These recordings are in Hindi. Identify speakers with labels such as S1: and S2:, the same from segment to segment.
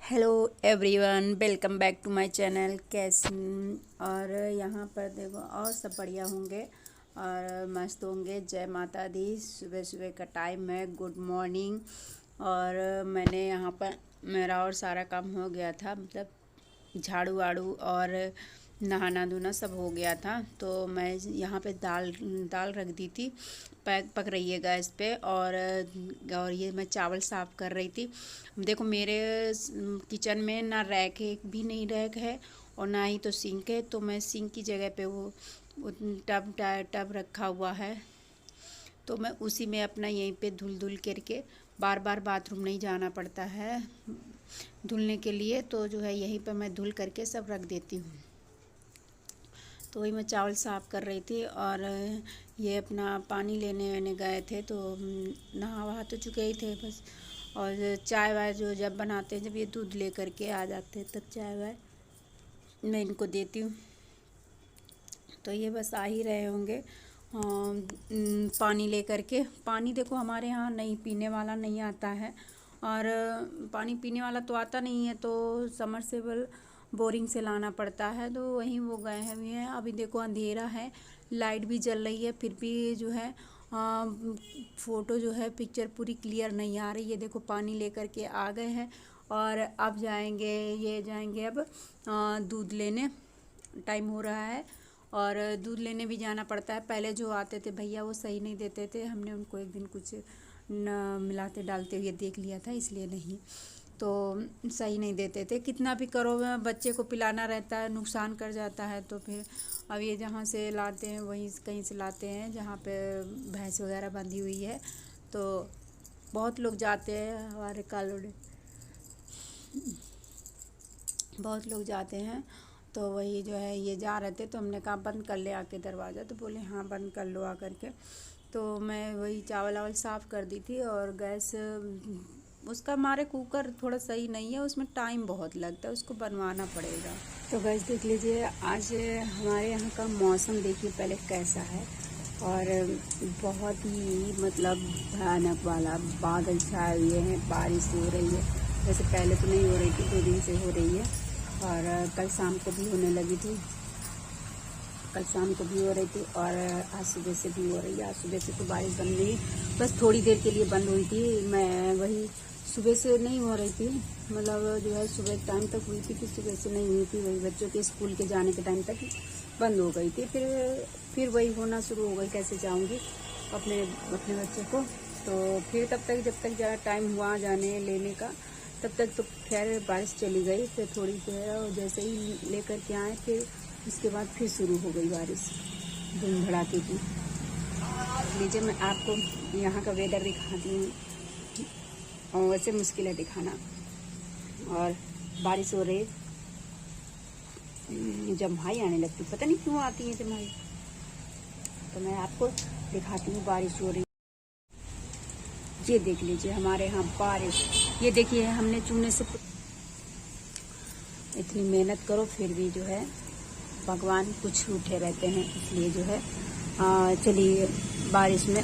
S1: Hello everyone, welcome back to my channel. कैसे और यहाँ पर देखो और सब बढ़िया होंगे और मस्त होंगे। जय माता दी। सुबह सुबह का टाइम है, गुड मॉर्निंग। और मैंने यहाँ पर मेरा और सारा काम हो गया था, मतलब झाड़ू वाड़ू और नहाना धोना सब हो गया था। तो मैं यहाँ पे दाल दाल रख दी थी, पक रही है गैस पे। और ये मैं चावल साफ़ कर रही थी। देखो मेरे किचन में ना रैक एक भी नहीं रैक है और ना ही तो सिंक है। तो मैं सिंक की जगह पे वो टब रखा हुआ है, तो मैं उसी में अपना यहीं पे धुल करके, बार बार बाथरूम नहीं जाना पड़ता है धुलने के लिए। तो जो है यहीं पे मैं धुल करके सब रख देती हूँ। तो वही मैं चावल साफ़ कर रही थी और ये अपना पानी लेने वेने गए थे, तो नहा वहा तो चुके ही थे बस। और चाय वाय जो जब बनाते हैं, जब ये दूध ले करके आ जाते हैं, तब चाय वाय मैं इनको देती हूँ। तो ये बस आ ही रहे होंगे पानी ले करके। पानी देखो हमारे यहाँ नहीं, पीने वाला नहीं आता है। और पानी पीने वाला तो आता नहीं है, तो समरसेबल बोरिंग से लाना पड़ता है। तो वहीं वो गए हैं भी हैं। अभी देखो अंधेरा है, लाइट भी जल रही है, फिर भी जो है फ़ोटो जो है पिक्चर पूरी क्लियर नहीं आ रही है। देखो पानी लेकर के आ गए हैं और अब जाएंगे, ये जाएंगे अब दूध लेने। टाइम हो रहा है और दूध लेने भी जाना पड़ता है। पहले जो आते थे भैया वो सही नहीं देते थे, हमने उनको एक दिन कुछ न मिलाते डालते हुए देख लिया था, इसलिए नहीं तो सही नहीं देते थे। कितना भी करो, बच्चे को पिलाना रहता है, नुकसान कर जाता है। तो फिर अब ये जहाँ से लाते हैं वहीं कहीं से लाते हैं जहाँ पे भैंस वगैरह बंधी हुई है। तो बहुत लोग जाते हैं, हमारे कॉलोनी बहुत लोग जाते हैं। तो वही जो है ये जा रहे थे, तो हमने कहा बंद कर ले आके दरवाज़ा। तो बोले हाँ बंद कर लो आ करके। तो मैं वही चावल वावल साफ़ कर दी थी। और गैस उसका हमारे कुकर थोड़ा सही नहीं है, उसमें टाइम बहुत लगता है, उसको बनवाना पड़ेगा। तो गैस देख लीजिए आज हमारे यहाँ का मौसम देखिए पहले कैसा है। और बहुत ही मतलब भयानक वाला बादल छाए हुए हैं, बारिश हो रही है। वैसे पहले तो नहीं हो रही थी, 2 दिन से हो रही है। और कल शाम को भी होने लगी थी, कल शाम को भी हो रही थी और आज सुबह से भी हो रही है। आज सुबह से तो बारिश बंद नहीं, बस थोड़ी देर के लिए बंद हुई थी। मैं वही सुबह से नहीं हो रही थी, मतलब जो है सुबह टाइम तक हुई थी, फिर सुबह से नहीं हुई थी। वही बच्चों के स्कूल के जाने के टाइम तक बंद हो गई थी। फिर वही होना शुरू हो गई, कैसे जाऊँगी अपने अपने बच्चे को। तो फिर तब तक जब तक टाइम हुआ जाने लेने का, तब तक तो खैर बारिश चली गई। फिर थोड़ी जो है और जैसे ही लेकर के आए, फिर उसके बाद फिर शुरू हो गई बारिश धूम धड़ाके की। लीजिए मैं आपको यहाँ का वेदर दिखाती हूँ, और वैसे मुश्किल है दिखाना। और बारिश हो रही, जम्हाई आने लगती, पता नहीं क्यों आती है जम्हाई। तो मैं आपको दिखाती हूँ बारिश हो रही। ये देख लीजिए हमारे यहाँ बारिश, ये देखिए हमने चूने से इतनी मेहनत करो फिर भी जो है भगवान कुछ रूठे रहते हैं, इसलिए जो है चलिए बारिश में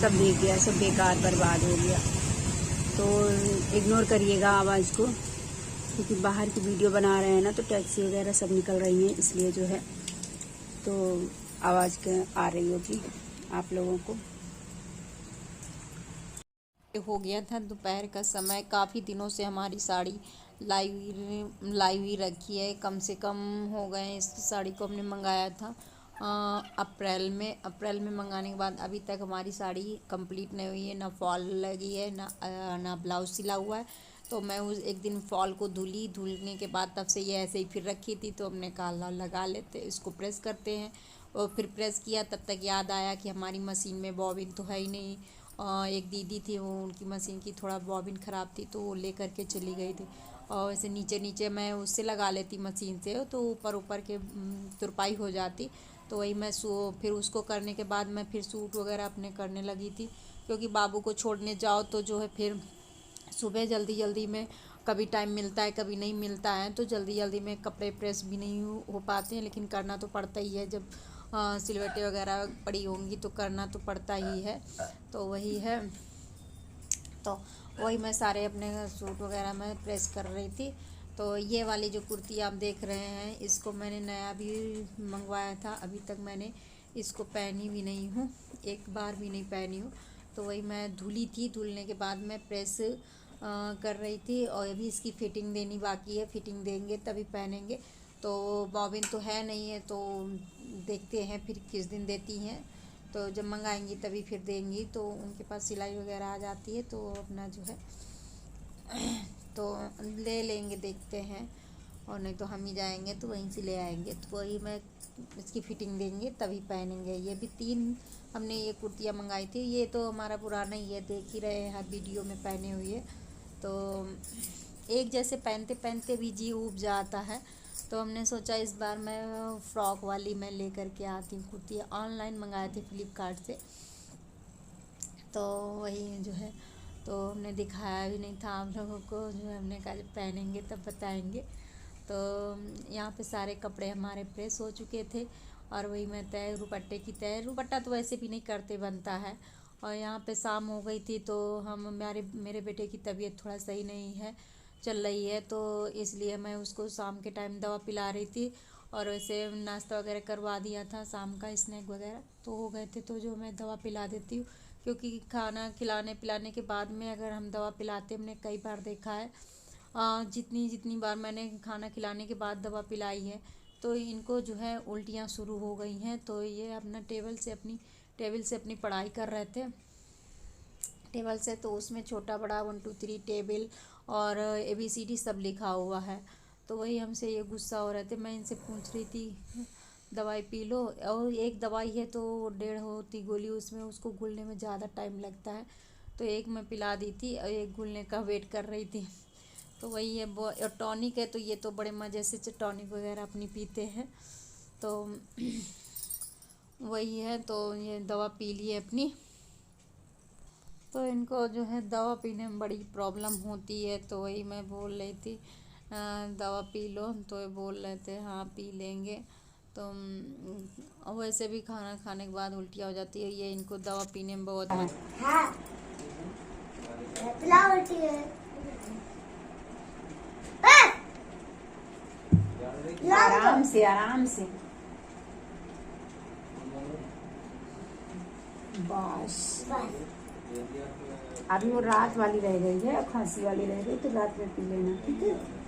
S1: सब भीग गया, सब बेकार बर्बाद हो गया। तो इग्नोर करिएगा आवाज़ को, क्योंकि बाहर की वीडियो बना रहे हैं ना, तो टैक्सी वगैरह सब निकल रही हैं, इसलिए जो है तो आवाज़ आ रही होगी आप लोगों को।
S2: हो गया था दोपहर का समय। काफ़ी दिनों से हमारी साड़ी लाई हुई रखी है, कम से कम हो गए इस साड़ी को हमने मंगाया था अप्रैल में मंगाने के बाद अभी तक हमारी साड़ी कंप्लीट नहीं हुई है। ना फॉल लगी है, ना ब्लाउज सिला हुआ है। तो मैं उस एक दिन फॉल को धुलने के बाद तब से ये ऐसे ही फिर रखी थी। तो हमने कहा लगा लेते, इसको प्रेस करते हैं। और फिर प्रेस किया, तब तक याद आया कि हमारी मशीन में बॉबिन तो है ही नहीं। एक दीदी थी, वो उनकी मशीन की थोड़ा बॉबिन ख़राब थी, तो वो ले करके चली गई थी। और ऐसे नीचे नीचे मैं उससे लगा लेती मशीन से, तो ऊपर ऊपर के तुरपाई हो जाती। तो वही मैं फिर उसको करने के बाद मैं फिर सूट वगैरह अपने करने लगी थी। क्योंकि बाबू को छोड़ने जाओ तो जो है फिर सुबह जल्दी जल्दी में कभी टाइम मिलता है, कभी नहीं मिलता है। तो जल्दी जल्दी में कपड़े प्रेस भी नहीं हो पाते हैं, लेकिन करना तो पड़ता ही है। जब सिलवटें वगैरह पड़ी होंगी तो करना तो पड़ता ही है। तो वही है, तो वही मैं सारे अपने सूट वगैरह में प्रेस कर रही थी। तो ये वाली जो कुर्ती आप देख रहे हैं, इसको मैंने नया भी मंगवाया था, अभी तक मैंने इसको पहनी भी नहीं हूँ, एक बार भी नहीं पहनी हूँ। तो वही मैं धुली थी, धुलने के बाद मैं प्रेस कर रही थी और अभी इसकी फ़िटिंग देनी बाकी है, फ़िटिंग देंगे तभी पहनेंगे। तो बॉबिन तो है नहीं है, तो देखते हैं फिर किस दिन देती हैं, तो जब मंगाएंगी तभी फिर देंगी। तो उनके पास सिलाई वगैरह आ जाती है, तो अपना जो है तो ले लेंगे, देखते हैं, और नहीं तो हम ही जाएंगे तो वहीं से ले आएंगे। तो वही मैं इसकी फ़िटिंग देंगे तभी पहनेंगे। ये भी 3 हमने ये कुर्तियाँ मंगाई थी, ये तो हमारा पुराना ही है, देख ही रहे हैं वीडियो में पहने हुए। तो एक जैसे पहनते पहनते भी जी ऊब जाता है, तो हमने सोचा इस बार मैं फ्रॉक वाली मैं लेकर के आती हूँ कुर्ती। ऑनलाइन मंगाए थे फ्लिपकार्ट से, तो वही जो है, तो हमने दिखाया भी नहीं था आप लोगों को, जो है हमने कहा जब पहनेंगे तब बताएंगे। तो यहाँ पे सारे कपड़े हमारे प्रेस हो चुके थे, और वही मैं तय दुपट्टे की तय, दुपट्टा तो वैसे भी नहीं करते बनता है। और यहाँ पे शाम हो गई थी, तो मेरे बेटे की तबीयत थोड़ा सही नहीं है, चल रही है, तो इसलिए मैं उसको शाम के टाइम दवा पिला रही थी, और वैसे नाश्ता वगैरह करवा दिया था, शाम का स्नैक वगैरह तो हो गए थे, तो जो मैं दवा पिला देती हूँ, क्योंकि खाना खिलाने पिलाने के बाद में अगर हम दवा पिलाते, हमने कई बार देखा है, जितनी बार मैंने खाना खिलाने के बाद दवा पिलाई है, तो इनको जो है उल्टियाँ शुरू हो गई हैं। तो ये अपना टेबल से अपनी पढ़ाई कर रहे थे, टेबल से, तो उसमें छोटा बड़ा 1 2 3 टेबल और ABCD सब लिखा हुआ है। तो वही हमसे ये गुस्सा हो रहे थे, मैं इनसे पूछ रही थी दवाई पी लो, और एक दवाई है तो 1.5 होती गोली, उसमें उसको घुलने में ज़्यादा टाइम लगता है, तो एक मैं पिला दी थी और एक घुलने का वेट कर रही थी। तो वही है, और टॉनिक है, तो ये तो बड़े मज़े से टॉनिक वगैरह अपनी पीते हैं, तो वही है, तो ये दवा पी लिए अपनी। तो इनको जो है दवा पीने में बड़ी प्रॉब्लम होती है, तो वही मैं बोल रही थी दवा पी लो, तो ये बोल रहे थे हाँ पी लेंगे। तो वैसे भी खाना खाने के बाद उल्टियाँ हो जाती है, ये इनको दवा पीने में बहुत
S1: आराम से आराम से, बस अभी वो रात वाली रह गई है और खांसी वाली रह गई, तो रात में पी लेना, ठीक है।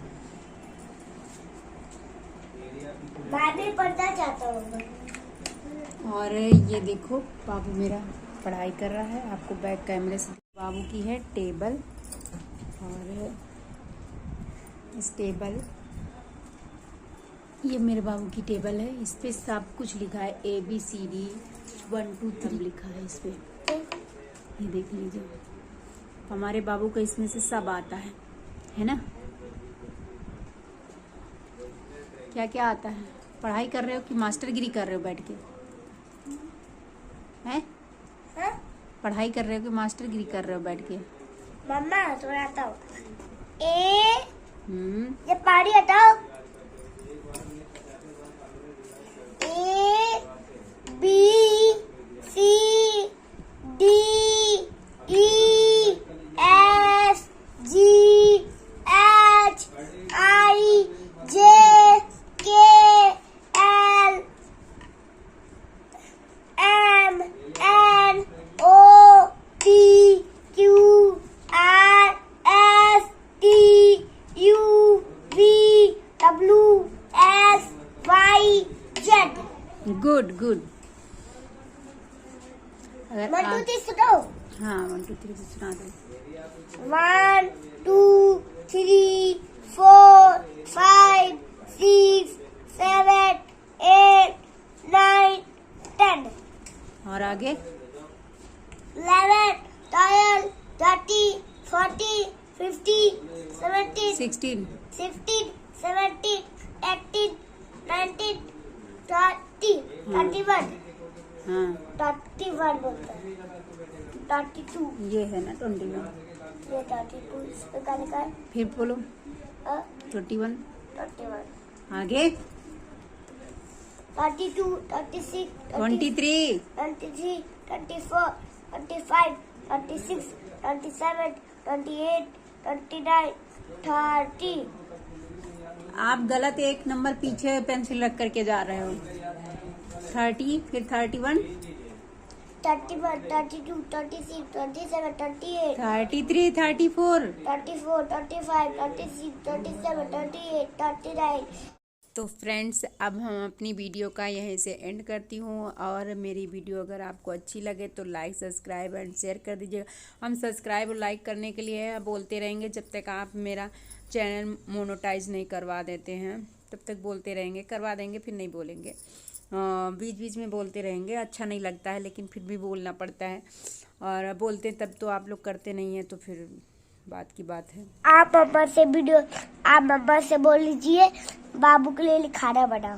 S3: मैं भी पढ़ना चाहता हूँ।
S1: और ये देखो बाबू मेरा पढ़ाई कर रहा है, आपको बैक कैमरे से बाबू की है टेबल, और इस टेबल, ये मेरे बाबू की टेबल है, इस पे सब कुछ लिखा है, ABCD 1 2 3 लिखा है इस पे, ये देख लीजिए। हमारे बाबू को इसमें से सब आता है ना। क्या क्या आता है? पढ़ाई कर रहे हो कि मास्टरगिरी कर रहे हो बैठ के? हैं? पढ़ाई कर रहे हो कि मास्टरगिरी कर रहे हो बैठ के?
S3: मम्मा थोड़ा हटाओ, ये पानी हटाओ, ABCD
S1: गुड गुड। अगर
S3: 1 2 3 सुनाओ।
S1: हाँ 1 2 3 सुना दो।
S3: 1 2 3 4 5 6 7 8 9 10।
S1: और आगे
S3: 11 12 13 14 15 17
S1: 16
S3: 16 17 18 19 20 31।
S1: हाँ
S3: 31 बोलता है। 32
S1: ये है ना 21।
S3: ये 32 इसमें का लिखा है?
S1: फिर बोलो 21।
S3: 31
S1: आगे
S3: 32 36
S1: 23
S3: 23 24 25 26 27, 28, 29, 30.
S1: आप गलत एक नंबर पीछे पेंसिल रख करके जा रहे हो। 30, फिर 31,
S3: 31, 32, 36, 27, 38,
S1: 33, 34।
S3: 34, 35, 36, 37, 38, 39.
S1: तो फ्रेंड्स, अब हम अपनी वीडियो का यहीं से एंड करती हूँ। और मेरी वीडियो अगर आपको अच्छी लगे तो लाइक, सब्सक्राइब एंड शेयर कर दीजिएगा। हम सब्सक्राइब और लाइक करने के लिए बोलते रहेंगे जब तक आप मेरा चैनल मोनेटाइज नहीं करवा देते हैं, तब तक बोलते रहेंगे। करवा देंगे फिर नहीं बोलेंगे, बीच बीच में बोलते रहेंगे। अच्छा नहीं लगता है लेकिन फिर भी बोलना पड़ता है, और बोलते तब तो आप लोग करते नहीं हैं, तो फिर बात की बात है।
S3: आप मम्मा से बोल लीजिए बाबू के लिए खाना बनाओ।